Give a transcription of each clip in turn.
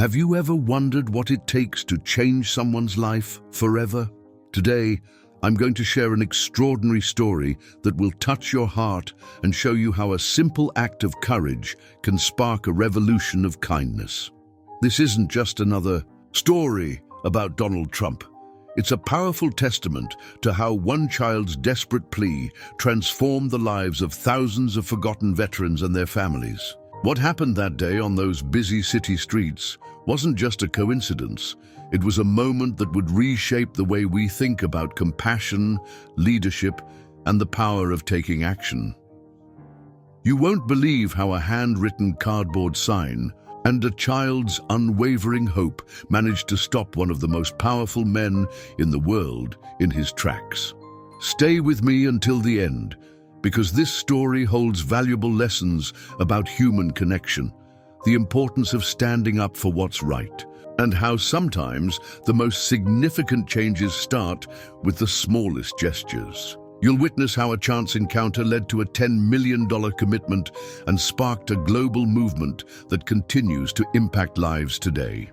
Have you ever wondered what it takes to change someone's life forever? Today, I'm going to share an extraordinary story that will touch your heart and show you how a simple act of courage can spark a revolution of kindness. This isn't just another story about Donald Trump. It's a powerful testament to how one child's desperate plea transformed the lives of thousands of forgotten veterans and their families. What happened that day on those busy city streets wasn't just a coincidence. It was a moment that would reshape the way we think about compassion, leadership, and the power of taking action. You won't believe how a handwritten cardboard sign and a child's unwavering hope managed to stop one of the most powerful men in the world in his tracks. Stay with me until the end, because this story holds valuable lessons about human connection, the importance of standing up for what's right, and how sometimes the most significant changes start with the smallest gestures. You'll witness how a chance encounter led to a $10 million commitment and sparked a global movement that continues to impact lives today.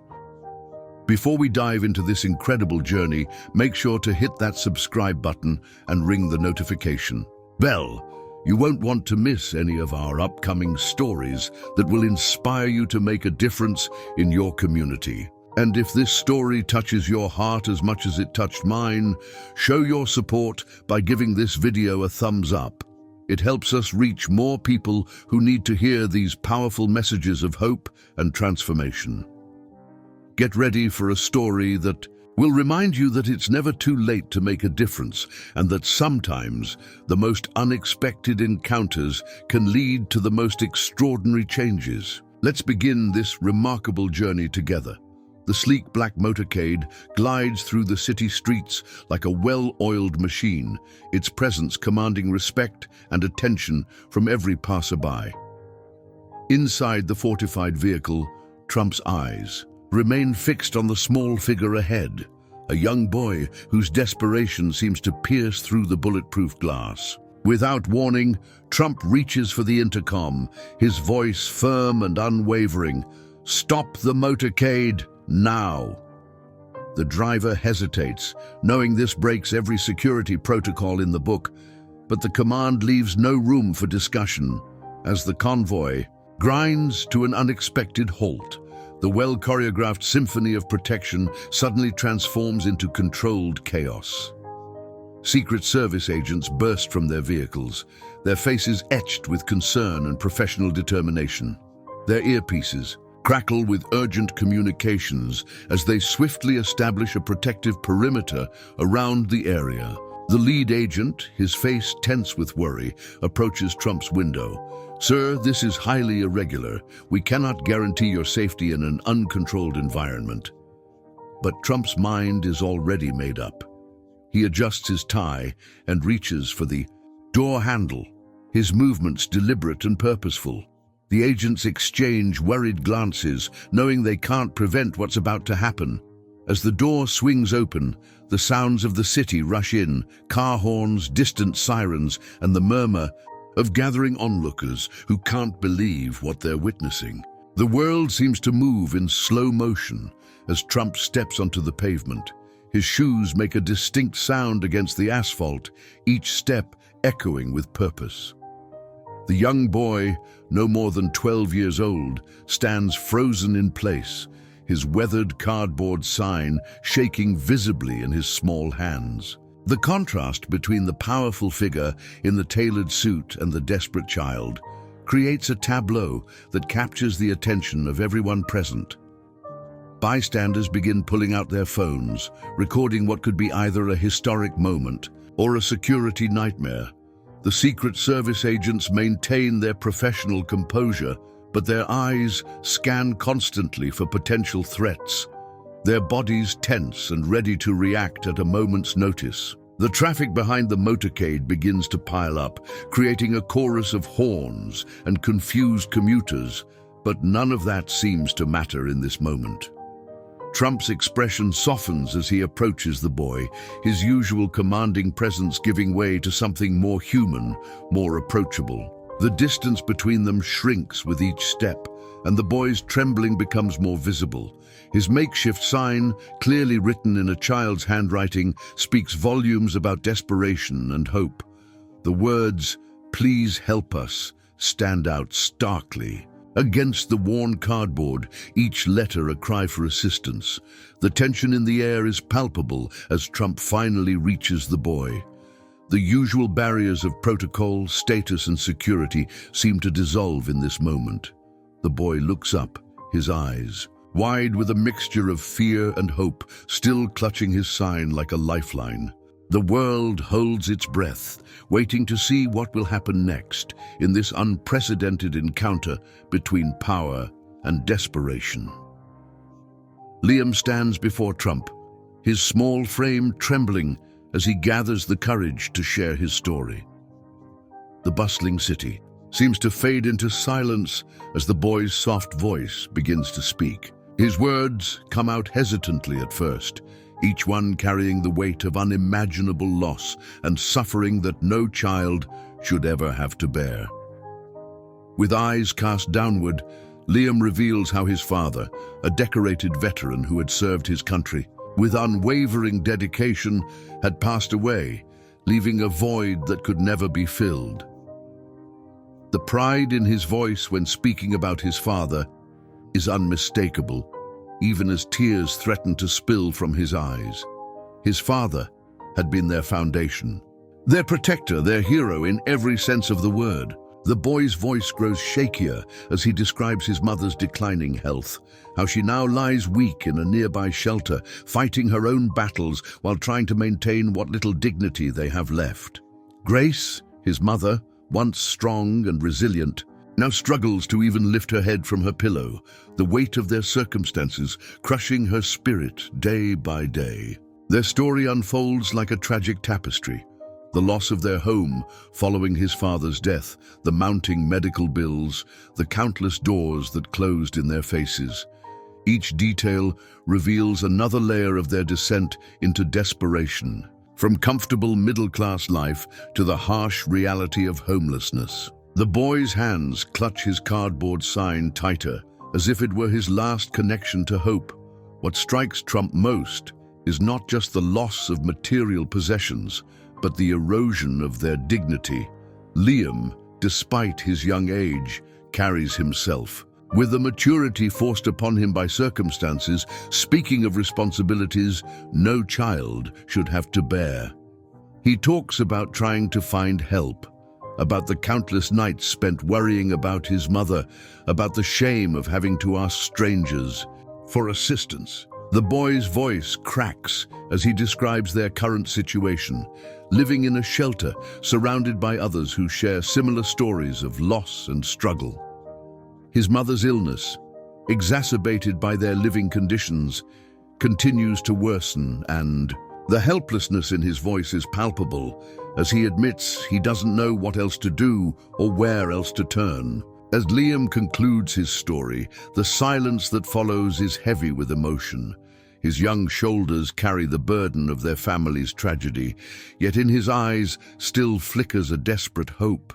Before we dive into this incredible journey, make sure to hit that subscribe button and ring the notification bell. You won't want to miss any of our upcoming stories that will inspire you to make a difference in your community. And if this story touches your heart as much as it touched mine, show your support by giving this video a thumbs up. It helps us reach more people who need to hear these powerful messages of hope and transformation. Get ready for a story that will remind you that it's never too late to make a difference, and that sometimes the most unexpected encounters can lead to the most extraordinary changes. Let's begin this remarkable journey together. The sleek black motorcade glides through the city streets like a well-oiled machine, its presence commanding respect and attention from every passerby. Inside the fortified vehicle, Trump's eyes remain fixed on the small figure ahead, a young boy whose desperation seems to pierce through the bulletproof glass. Without warning, Trump reaches for the intercom, his voice firm and unwavering. "Stop the motorcade now!" The driver hesitates, knowing this breaks every security protocol in the book, but the command leaves no room for discussion. As the convoy grinds to an unexpected halt, the well-choreographed symphony of protection suddenly transforms into controlled chaos. Secret Service agents burst from their vehicles, their faces etched with concern and professional determination. Their earpieces crackle with urgent communications as they swiftly establish a protective perimeter around the area. The lead agent, his face tense with worry, approaches Trump's window. "Sir, this is highly irregular. We cannot guarantee your safety in an uncontrolled environment." But Trump's mind is already made up. He adjusts his tie and reaches for the door handle, his movements deliberate and purposeful. The agents exchange worried glances, knowing they can't prevent what's about to happen. As the door swings open, the sounds of the city rush in, car horns, distant sirens, and the murmur of gathering onlookers who can't believe what they're witnessing. The world seems to move in slow motion as Trump steps onto the pavement. His shoes make a distinct sound against the asphalt, each step echoing with purpose. The young boy, no more than 12 years old, stands frozen in place, his weathered cardboard sign shaking visibly in his small hands. The contrast between the powerful figure in the tailored suit and the desperate child creates a tableau that captures the attention of everyone present. Bystanders begin pulling out their phones, recording what could be either a historic moment or a security nightmare. The Secret Service agents maintain their professional composure, but their eyes scan constantly for potential threats, their bodies tense and ready to react at a moment's notice. The traffic behind the motorcade begins to pile up, creating a chorus of horns and confused commuters, but none of that seems to matter in this moment. Trump's expression softens as he approaches the boy, his usual commanding presence giving way to something more human, more approachable. The distance between them shrinks with each step, and the boy's trembling becomes more visible. His makeshift sign, clearly written in a child's handwriting, speaks volumes about desperation and hope. The words, "Please help us," stand out starkly. Against the worn cardboard, each letter a cry for assistance. The tension in the air is palpable as Trump finally reaches the boy. The usual barriers of protocol, status, and security seem to dissolve in this moment. The boy looks up, his eyes wide with a mixture of fear and hope, still clutching his sign like a lifeline. The world holds its breath, waiting to see what will happen next in this unprecedented encounter between power and desperation. Liam stands before Trump, his small frame trembling as he gathers the courage to share his story. The bustling city seems to fade into silence as the boy's soft voice begins to speak. His words come out hesitantly at first, each one carrying the weight of unimaginable loss and suffering that no child should ever have to bear. With eyes cast downward, Liam reveals how his father, a decorated veteran who had served his country with unwavering dedication, had passed away, leaving a void that could never be filled. The pride in his voice when speaking about his father is unmistakable, even as tears threaten to spill from his eyes. His father had been their foundation, their protector, their hero in every sense of the word. The boy's voice grows shakier as he describes his mother's declining health, how she now lies weak in a nearby shelter, fighting her own battles while trying to maintain what little dignity they have left. Grace, his mother, once strong and resilient, now struggles to even lift her head from her pillow, the weight of their circumstances crushing her spirit day by day. Their story unfolds like a tragic tapestry. The loss of their home following his father's death, the mounting medical bills, the countless doors that closed in their faces. Each detail reveals another layer of their descent into desperation, from comfortable middle-class life to the harsh reality of homelessness. The boy's hands clutch his cardboard sign tighter, as if it were his last connection to hope. What strikes Trump most is not just the loss of material possessions, but the erosion of their dignity. Liam, despite his young age, carries himself with a maturity forced upon him by circumstances, speaking of responsibilities no child should have to bear. He talks about trying to find help, about the countless nights spent worrying about his mother, about the shame of having to ask strangers for assistance. The boy's voice cracks as he describes their current situation, living in a shelter surrounded by others who share similar stories of loss and struggle. His mother's illness, exacerbated by their living conditions, continues to worsen, and the helplessness in his voice is palpable as he admits he doesn't know what else to do or where else to turn. As Liam concludes his story, the silence that follows is heavy with emotion. His young shoulders carry the burden of their family's tragedy, yet in his eyes still flickers a desperate hope,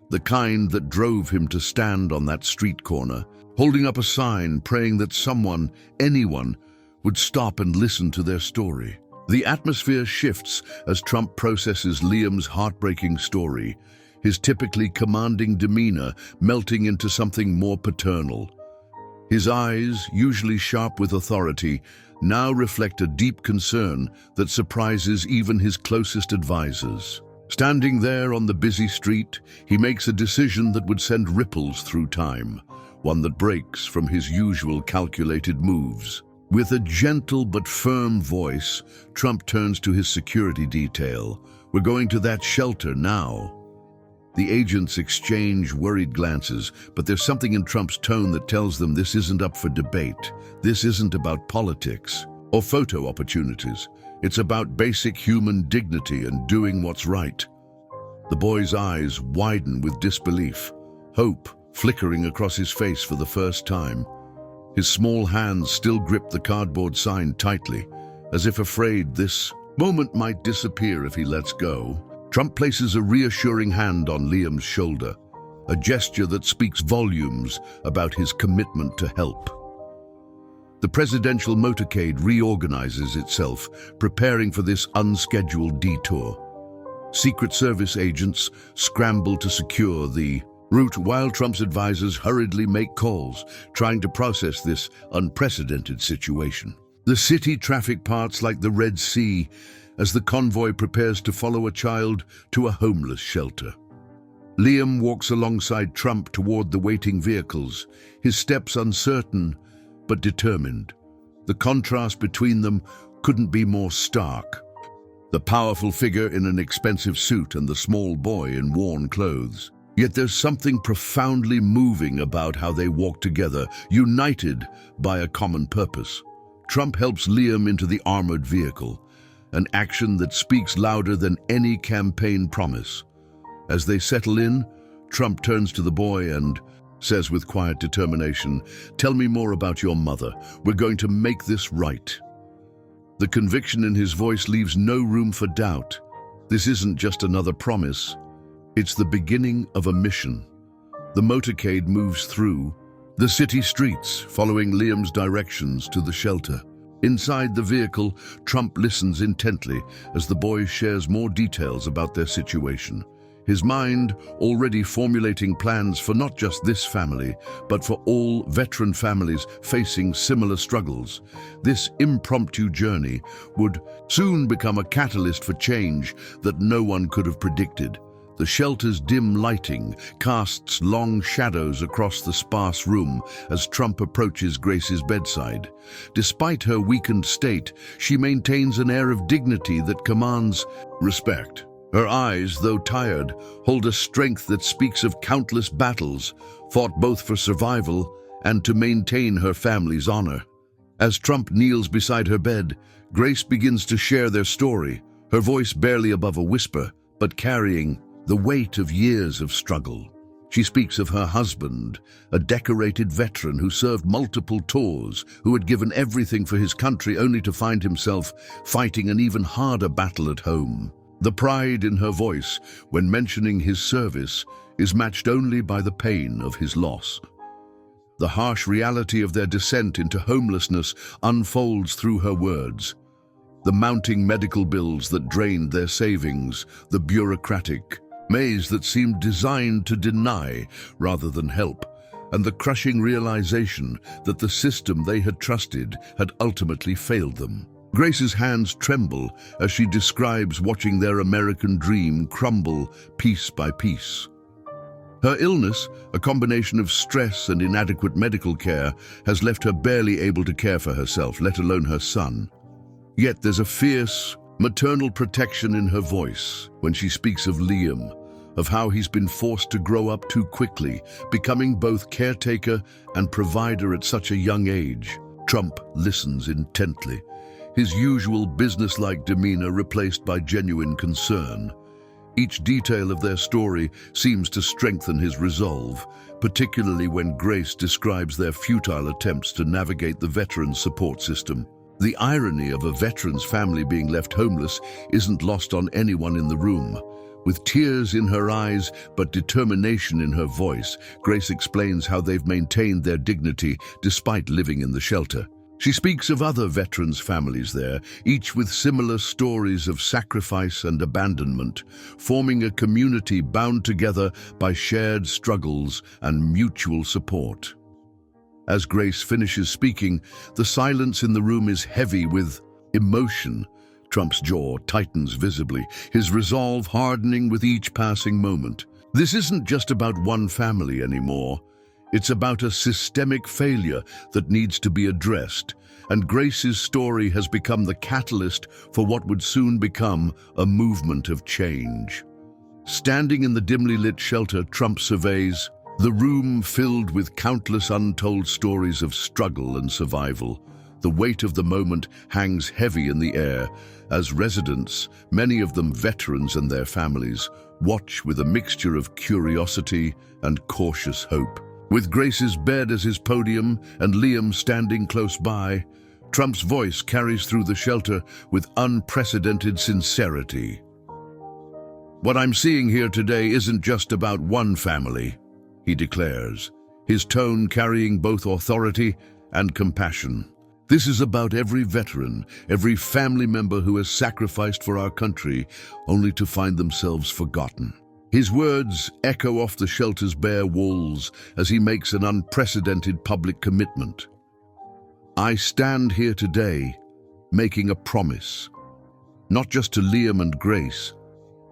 the kind that drove him to stand on that street corner, holding up a sign praying that someone, anyone, would stop and listen to their story. The atmosphere shifts as Trump processes Liam's heartbreaking story, his typically commanding demeanor melting into something more paternal. His eyes, usually sharp with authority, now reflect a deep concern that surprises even his closest advisors. Standing there on the busy street, he makes a decision that would send ripples through time, one that breaks from his usual calculated moves. With a gentle but firm voice, Trump turns to his security detail. "We're going to that shelter now." The agents exchange worried glances, but there's something in Trump's tone that tells them this isn't up for debate. This isn't about politics or photo opportunities. It's about basic human dignity and doing what's right. The boy's eyes widen with disbelief, hope flickering across his face for the first time. His small hands still grip the cardboard sign tightly, as if afraid this moment might disappear if he lets go. Trump places a reassuring hand on Liam's shoulder. a gesture that speaks volumes about his commitment to help. The presidential motorcade reorganizes itself, preparing for this unscheduled detour. Secret Service agents scramble to secure the route while Trump's advisors hurriedly make calls, trying to process this unprecedented situation. The city traffic parts like the Red Sea as the convoy prepares to follow a child to a homeless shelter. Liam walks alongside Trump toward the waiting vehicles, his steps uncertain but determined. The contrast between them couldn't be more stark. The powerful figure in an expensive suit and the small boy in worn clothes. Yet there's something profoundly moving about how they walk together, united by a common purpose. Trump helps Liam into the armored vehicle, an action that speaks louder than any campaign promise. As they settle in, Trump turns to the boy and says with quiet determination, "Tell me more about your mother. We're going to make this right." The conviction in his voice leaves no room for doubt. This isn't just another promise. It's the beginning of a mission. The motorcade moves through the city streets, following Liam's directions to the shelter. Inside the vehicle, Trump listens intently as the boy shares more details about their situation. His mind already formulating plans for not just this family, but for all veteran families facing similar struggles. This impromptu journey would soon become a catalyst for change that no one could have predicted. The shelter's dim lighting casts long shadows across the sparse room as Trump approaches Grace's bedside. Despite her weakened state, she maintains an air of dignity that commands respect. Her eyes, though tired, hold a strength that speaks of countless battles, fought both for survival and to maintain her family's honor. As Trump kneels beside her bed, Grace begins to share their story, her voice barely above a whisper, but carrying the weight of years of struggle. She speaks of her husband, a decorated veteran who served multiple tours, who had given everything for his country only to find himself fighting an even harder battle at home. The pride in her voice when mentioning his service is matched only by the pain of his loss. The harsh reality of their descent into homelessness unfolds through her words. The mounting medical bills that drained their savings, the bureaucratic maze that seemed designed to deny rather than help, and the crushing realization that the system they had trusted had ultimately failed them. Grace's hands tremble as she describes watching their American dream crumble piece by piece. Her illness, a combination of stress and inadequate medical care, has left her barely able to care for herself, let alone her son. Yet there's a fierce, maternal protection in her voice when she speaks of Liam, of how he's been forced to grow up too quickly, becoming both caretaker and provider at such a young age. Trump listens intently, his usual businesslike demeanor replaced by genuine concern. Each detail of their story seems to strengthen his resolve, particularly when Grace describes their futile attempts to navigate the veterans' support system. The irony of a veteran's family being left homeless isn't lost on anyone in the room. With tears in her eyes but determination in her voice, Grace explains how they've maintained their dignity despite living in the shelter. She speaks of other veterans' families there, each with similar stories of sacrifice and abandonment, forming a community bound together by shared struggles and mutual support. As Grace finishes speaking, the silence in the room is heavy with emotion. Trump's jaw tightens visibly, his resolve hardening with each passing moment. This isn't just about one family anymore. It's about a systemic failure that needs to be addressed, and Grace's story has become the catalyst for what would soon become a movement of change. Standing in the dimly lit shelter, Trump surveys the room filled with countless untold stories of struggle and survival. The weight of the moment hangs heavy in the air as residents, many of them veterans and their families, watch with a mixture of curiosity and cautious hope. With Grace's bed as his podium and Liam standing close by, Trump's voice carries through the shelter with unprecedented sincerity. What I'm seeing here today isn't just about one family. he declares, his tone carrying both authority and compassion. This is about every veteran, every family member who has sacrificed for our country, only to find themselves forgotten. His words echo off the shelter's bare walls as he makes an unprecedented public commitment. I stand here today making a promise, not just to Liam and Grace,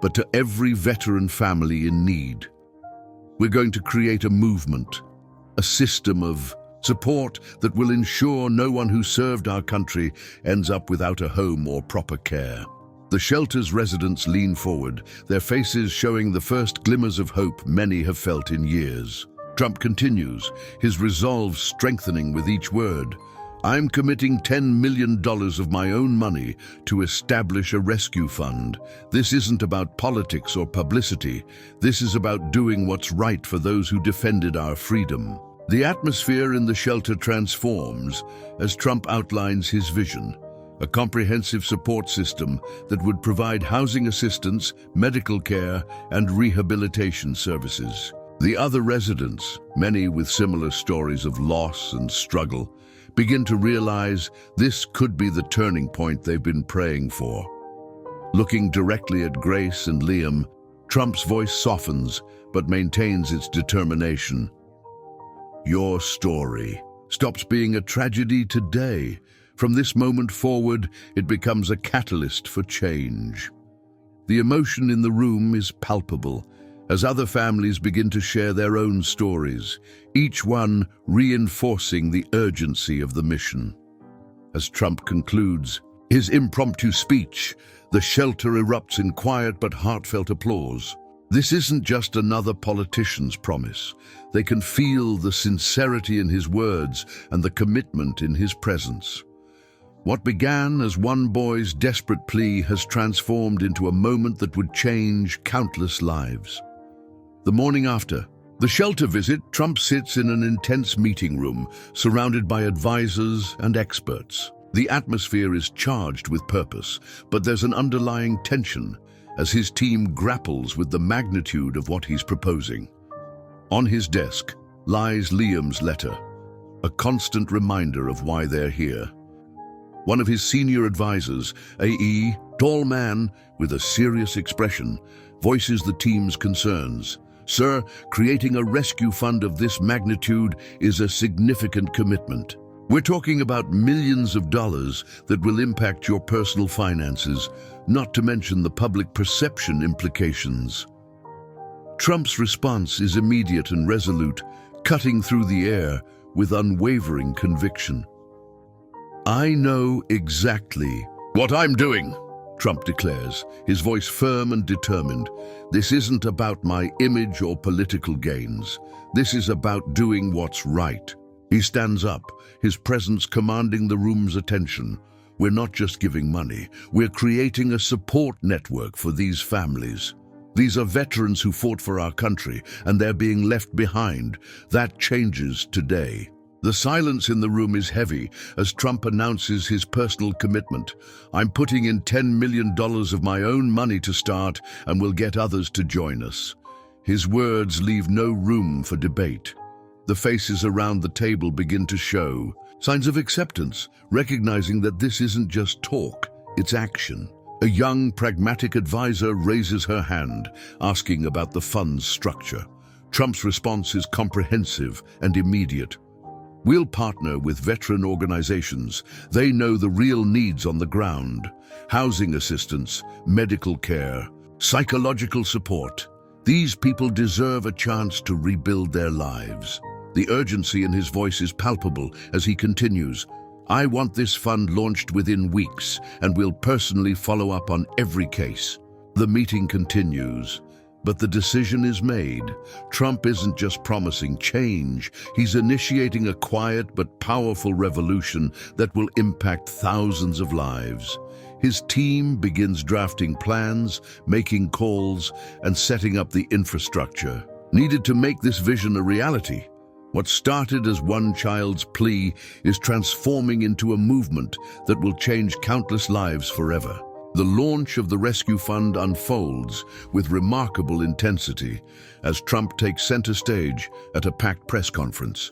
but to every veteran family in need. We're going to create a movement, a system of support that will ensure no one who served our country ends up without a home or proper care. The shelter's residents lean forward, their faces showing the first glimmers of hope many have felt in years. Trump continues, his resolve strengthening with each word. I'm committing $10 million of my own money to establish a rescue fund. This isn't about politics or publicity. This is about doing what's right for those who defended our freedom. The atmosphere in the shelter transforms as Trump outlines his vision, a comprehensive support system that would provide housing assistance, medical care, and rehabilitation services. The other residents, many with similar stories of loss and struggle, begin to realize this could be the turning point they've been praying for. Looking directly at Grace and Liam, Trump's voice softens but maintains its determination. Your story stops being a tragedy today. From this moment forward, it becomes a catalyst for change. The emotion in the room is palpable as other families begin to share their own stories, each one reinforcing the urgency of the mission. As Trump concludes his impromptu speech, the shelter erupts in quiet but heartfelt applause. This isn't just another politician's promise. They can feel the sincerity in his words and the commitment in his presence. What began as one boy's desperate plea has transformed into a moment that would change countless lives. The morning after the shelter visit, Trump sits in an intense meeting room, surrounded by advisors and experts. The atmosphere is charged with purpose, but there's an underlying tension as his team grapples with the magnitude of what he's proposing. On his desk lies Liam's letter, a constant reminder of why they're here. One of his senior advisors, a tall man with a serious expression, voices the team's concerns. Sir, creating a rescue fund of this magnitude is a significant commitment. We're talking about millions of dollars that will impact your personal finances, not to mention the public perception implications. Trump's response is immediate and resolute, cutting through the air with unwavering conviction. I know exactly what I'm doing, Trump declares, his voice firm and determined. This isn't about my image or political gains. This is about doing what's right. He stands up, his presence commanding the room's attention. We're not just giving money, we're creating a support network for these families. These are veterans who fought for our country, and they're being left behind. That changes today. The silence in the room is heavy as Trump announces his personal commitment. I'm putting in $10 million of my own money to start, and will get others to join us. His words leave no room for debate. The faces around the table begin to show signs of acceptance, recognizing that this isn't just talk, it's action. A young, pragmatic advisor raises her hand, asking about the fund's structure. Trump's response is comprehensive and immediate. We'll partner with veteran organizations. They know the real needs on the ground: housing assistance, medical care, psychological support. These people deserve a chance to rebuild their lives. The urgency in his voice is palpable as he continues. I want this fund launched within weeks, and will personally follow up on every case. The meeting continues, but the decision is made. Trump isn't just promising change, he's initiating a quiet but powerful revolution that will impact thousands of lives. His team begins drafting plans, making calls, and setting up the infrastructure needed to make this vision a reality. What started as one child's plea is transforming into a movement that will change countless lives forever. The launch of the rescue fund unfolds with remarkable intensity as Trump takes center stage at a packed press conference.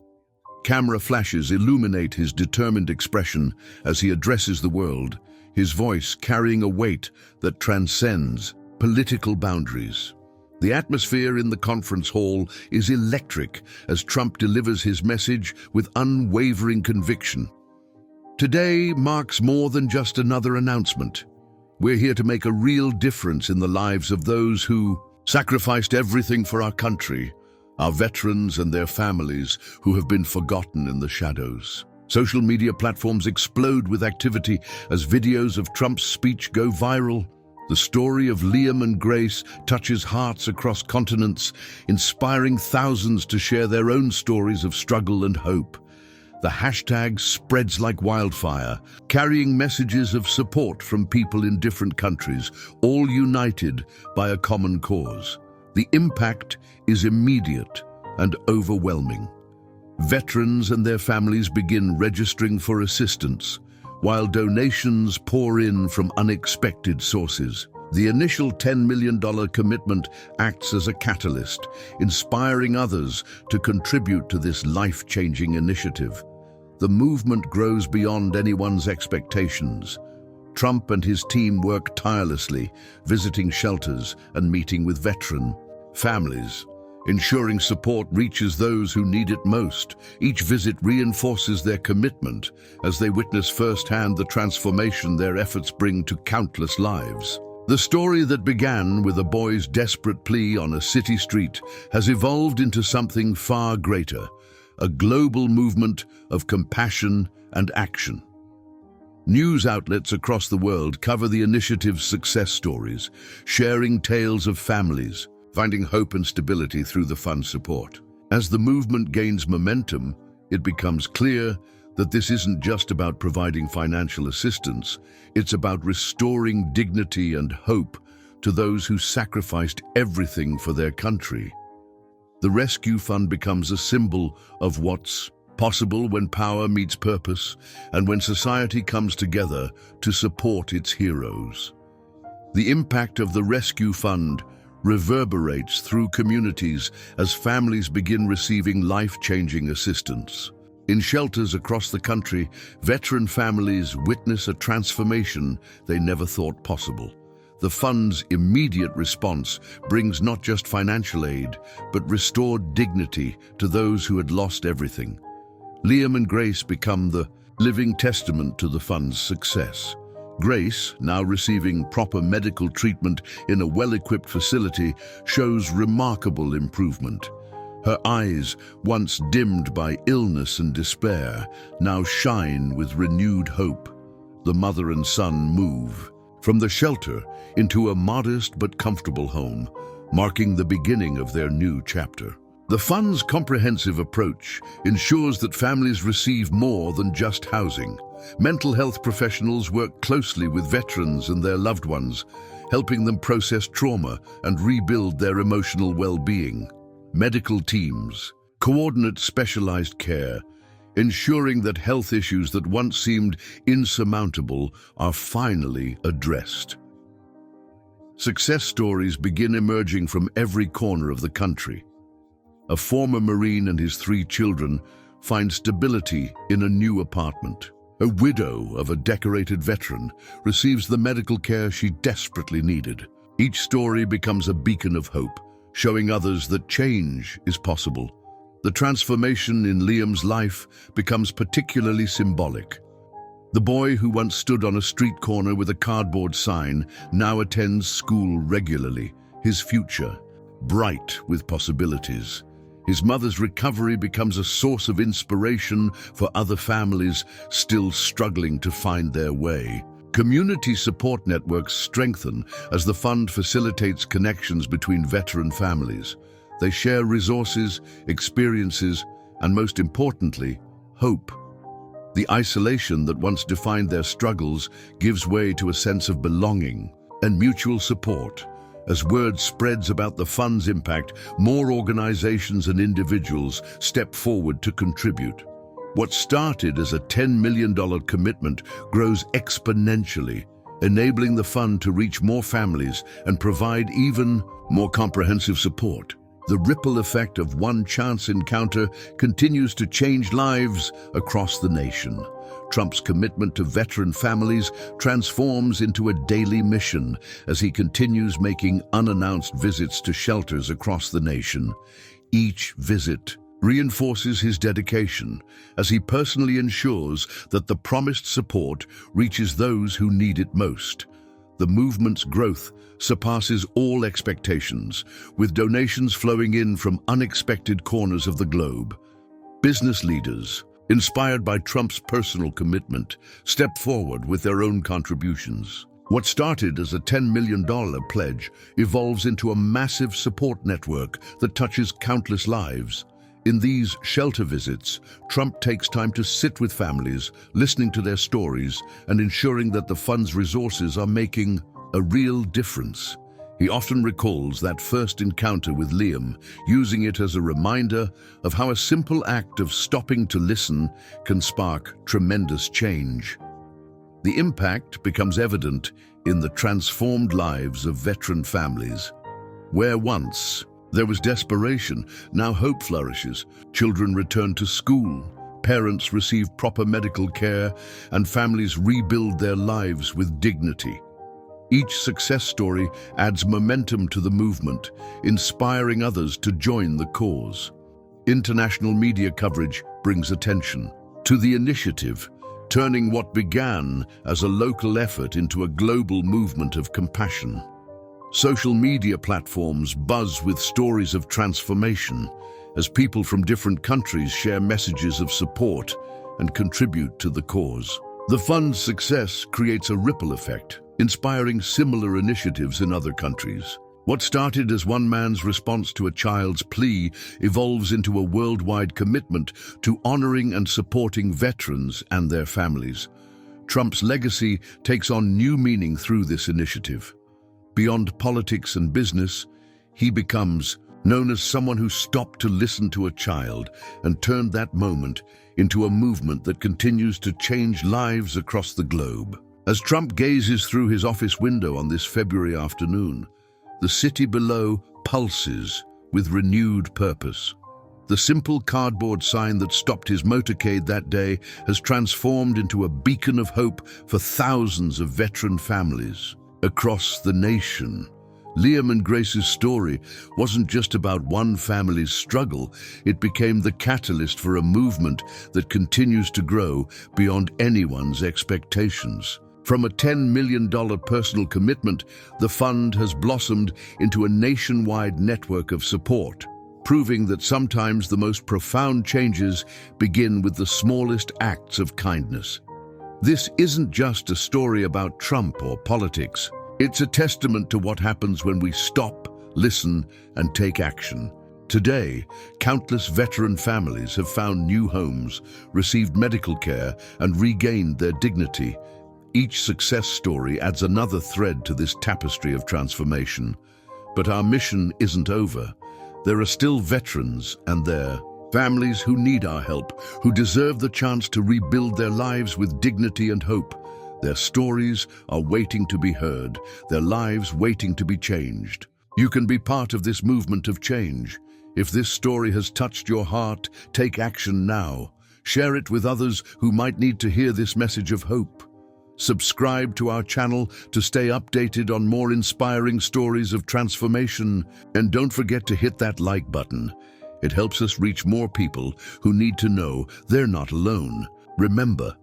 Camera flashes illuminate his determined expression as he addresses the world, his voice carrying a weight that transcends political boundaries. The atmosphere in the conference hall is electric as Trump delivers his message with unwavering conviction. Today marks more than just another announcement. We're here to make a real difference in the lives of those who sacrificed everything for our country, our veterans and their families who have been forgotten in the shadows. Social media platforms explode with activity as videos of Trump's speech go viral. The story of Liam and Grace touches hearts across continents, inspiring thousands to share their own stories of struggle and hope. The hashtag spreads like wildfire, carrying messages of support from people in different countries, all united by a common cause. The impact is immediate and overwhelming. Veterans and their families begin registering for assistance, while donations pour in from unexpected sources. The initial $10 million commitment acts as a catalyst, inspiring others to contribute to this life-changing initiative. The movement grows beyond anyone's expectations. Trump and his team work tirelessly, visiting shelters and meeting with veteran families, ensuring support reaches those who need it most. Each visit reinforces their commitment as they witness firsthand the transformation their efforts bring to countless lives. The story that began with a boy's desperate plea on a city street has evolved into something far greater, a global movement of compassion and action. News outlets across the world cover the initiative's success stories, sharing tales of families finding hope and stability through the fund's support. As the movement gains momentum, it becomes clear that this isn't just about providing financial assistance, it's about restoring dignity and hope to those who sacrificed everything for their country. The Rescue Fund becomes a symbol of what's possible when power meets purpose and when society comes together to support its heroes. The impact of the Rescue Fund reverberates through communities as families begin receiving life-changing assistance. In shelters across the country, veteran families witness a transformation they never thought possible. The fund's immediate response brings not just financial aid, but restored dignity to those who had lost everything. Liam and Grace become the living testament to the fund's success. Grace, now receiving proper medical treatment in a well-equipped facility, shows remarkable improvement. Her eyes, once dimmed by illness and despair, now shine with renewed hope. The mother and son move from the shelter into a modest but comfortable home, marking the beginning of their new chapter. The fund's comprehensive approach ensures that families receive more than just housing. Mental health professionals work closely with veterans and their loved ones, helping them process trauma and rebuild their emotional well-being. Medical teams coordinate specialized care, ensuring that health issues that once seemed insurmountable are finally addressed. Success stories begin emerging from every corner of the country. A former Marine and his 3 children find stability in a new apartment. A widow of a decorated veteran receives the medical care she desperately needed. Each story becomes a beacon of hope, showing others that change is possible. The transformation in Liam's life becomes particularly symbolic. The boy who once stood on a street corner with a cardboard sign now attends school regularly, his future bright with possibilities. His mother's recovery becomes a source of inspiration for other families still struggling to find their way. Community support networks strengthen as the fund facilitates connections between veteran families. They share resources, experiences, and most importantly, hope. The isolation that once defined their struggles gives way to a sense of belonging and mutual support. As word spreads about the fund's impact, more organizations and individuals step forward to contribute. What started as a $10 million commitment grows exponentially, enabling the fund to reach more families and provide even more comprehensive support. The ripple effect of one chance encounter continues to change lives across the nation. Trump's commitment to veteran families transforms into a daily mission as he continues making unannounced visits to shelters across the nation. Each visit reinforces his dedication as he personally ensures that the promised support reaches those who need it most. The movement's growth surpasses all expectations, with donations flowing in from unexpected corners of the globe. Business leaders, inspired by Trump's personal commitment, step forward with their own contributions. What started as a $10 million pledge evolves into a massive support network that touches countless lives. In these shelter visits, Trump takes time to sit with families, listening to their stories and ensuring that the fund's resources are making a real difference. He often recalls that first encounter with Liam, using it as a reminder of how a simple act of stopping to listen can spark tremendous change. The impact becomes evident in the transformed lives of veteran families. Where once there was desperation, now hope flourishes. Children return to school, parents receive proper medical care, and families rebuild their lives with dignity. Each success story adds momentum to the movement, inspiring others to join the cause. International media coverage brings attention to the initiative, turning what began as a local effort into a global movement of compassion. Social media platforms buzz with stories of transformation as people from different countries share messages of support and contribute to the cause. The fund's success creates a ripple effect, inspiring similar initiatives in other countries. What started as one man's response to a child's plea evolves into a worldwide commitment to honoring and supporting veterans and their families. Trump's legacy takes on new meaning through this initiative. Beyond politics and business, he becomes known as someone who stopped to listen to a child and turned that moment into a movement that continues to change lives across the globe. As Trump gazes through his office window on this February afternoon, the city below pulses with renewed purpose. The simple cardboard sign that stopped his motorcade that day has transformed into a beacon of hope for thousands of veteran families across the nation. Liam and Grace's story wasn't just about one family's struggle, it became the catalyst for a movement that continues to grow beyond anyone's expectations. From a $10 million personal commitment, the fund has blossomed into a nationwide network of support, proving that sometimes the most profound changes begin with the smallest acts of kindness. This isn't just a story about Trump or politics. It's a testament to what happens when we stop, listen, and take action. Today, countless veteran families have found new homes, received medical care, and regained their dignity. Each success story adds another thread to this tapestry of transformation. But our mission isn't over. There are still veterans and their families who need our help, who deserve the chance to rebuild their lives with dignity and hope. Their stories are waiting to be heard, their lives waiting to be changed. You can be part of this movement of change. If this story has touched your heart, take action now. Share it with others who might need to hear this message of hope. Subscribe to our channel to stay updated on more inspiring stories of transformation. And don't forget to hit that like button. It helps us reach more people who need to know they're not alone. Remember,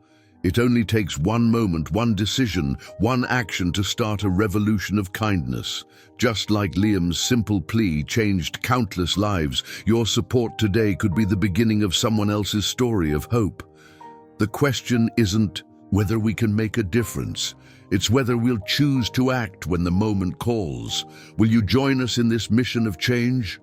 it only takes one moment, one decision, one action to start a revolution of kindness. Just like Liam's simple plea changed countless lives, your support today could be the beginning of someone else's story of hope. The question isn't whether we can make a difference. It's whether we'll choose to act when the moment calls. Will you join us in this mission of change?